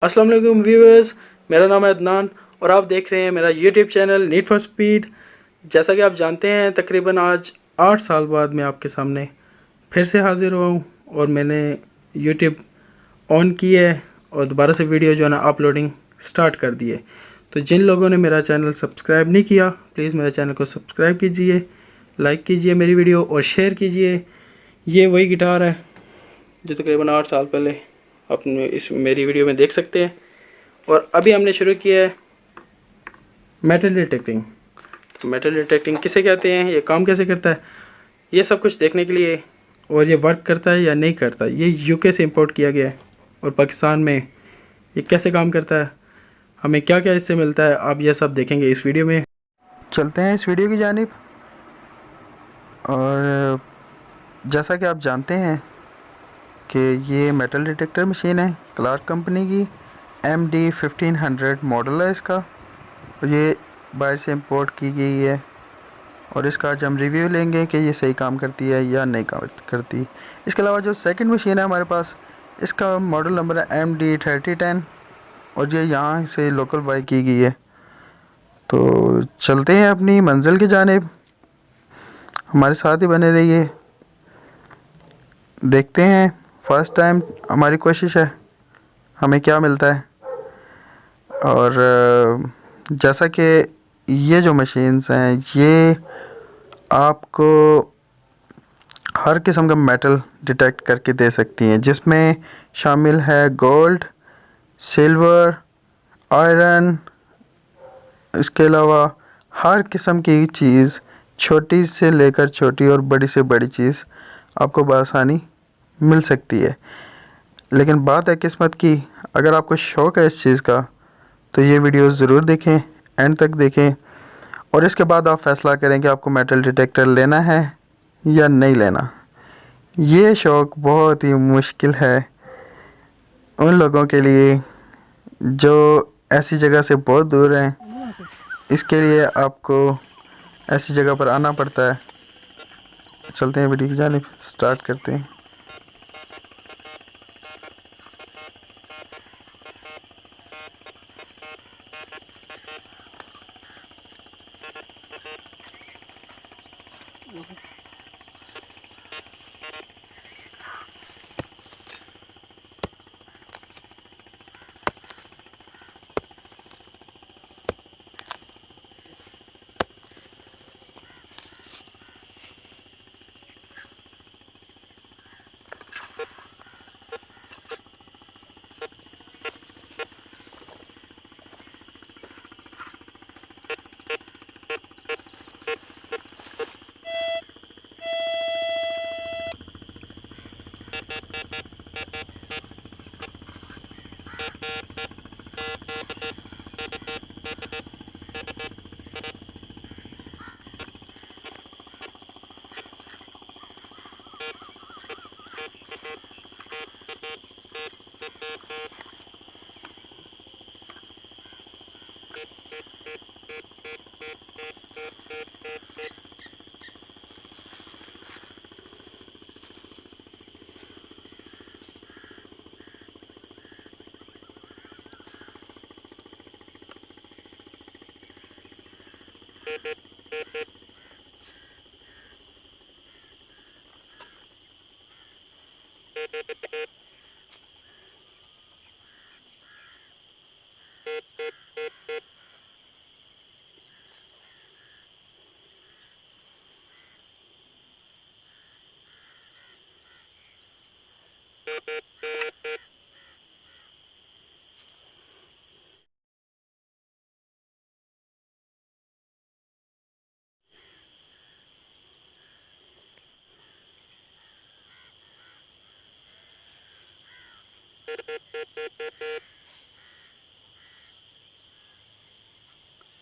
अस्सलाम वालेकुम व्यूअर्स, मेरा नाम है अदनान और आप देख रहे हैं मेरा YouTube channel need for speed. जैसा कि आप जानते हैं तकरीबन आज 8 साल बाद मैं आपके सामने फिर से हाज़िर हुआ हूँ और मैंने यूट्यूब ऑन की है और दोबारा से वीडियो जो है ना अपलोडिंग स्टार्ट कर दी है। तो जिन लोगों ने मेरा चैनल सब्सक्राइब नहीं किया प्लीज़ मेरे चैनल को सब्सक्राइब कीजिए, लाइक कीजिए मेरी वीडियो और शेयर कीजिए। ये वही गिटार है जो तकरीबन 8 साल पहले अपने इस मेरी वीडियो में देख सकते हैं। और अभी हमने शुरू किया है मेटल डिटेक्टिंग। मेटल डिटेक्टिंग किसे कहते हैं, ये काम कैसे करता है, ये सब कुछ देखने के लिए और ये वर्क करता है या नहीं करता, ये यूके से इंपोर्ट किया गया है और पाकिस्तान में ये कैसे काम करता है, हमें क्या क्या इससे मिलता है, आप ये सब देखेंगे इस वीडियो में। चलते हैं इस वीडियो की जानिब। और जैसा कि आप जानते हैं कि ये मेटल डिटेक्टर मशीन है क्लार्क कंपनी की, MD1500 मॉडल है इसका और ये बाहर से इंपोर्ट की गई है। और इसका आज हम रिव्यू लेंगे कि ये सही काम करती है या नहीं काम करती। इसके अलावा जो सेकंड मशीन है हमारे पास, इसका मॉडल नंबर है MD3010 और ये यहाँ से लोकल बाई की गई है। तो चलते हैं अपनी मंजिल की जानिब, हमारे साथ ही बने रहिए। देखते हैं फर्स्ट टाइम हमारी कोशिश है, हमें क्या मिलता है। और जैसा कि ये जो मशीन्स हैं ये आपको हर किस्म का मेटल डिटेक्ट करके दे सकती हैं, जिसमें शामिल है गोल्ड, सिल्वर, आयरन। इसके अलावा हर किस्म की चीज़, छोटी से लेकर छोटी और बड़ी से बड़ी चीज़ आपको बआसानी मिल सकती है। लेकिन बात है किस्मत की, अगर आपको शौक़ है इस चीज़ का तो ये वीडियो ज़रूर देखें, एंड तक देखें और इसके बाद आप फ़ैसला करें कि आपको मेटल डिटेक्टर लेना है या नहीं लेना। ये शौक़ बहुत ही मुश्किल है उन लोगों के लिए जो ऐसी जगह से बहुत दूर हैं। इसके लिए आपको ऐसी जगह पर आना पड़ता है। चलते हैं वीडियो की जानिब, स्टार्ट करते हैं।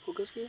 फोकस किया।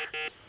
Thank you.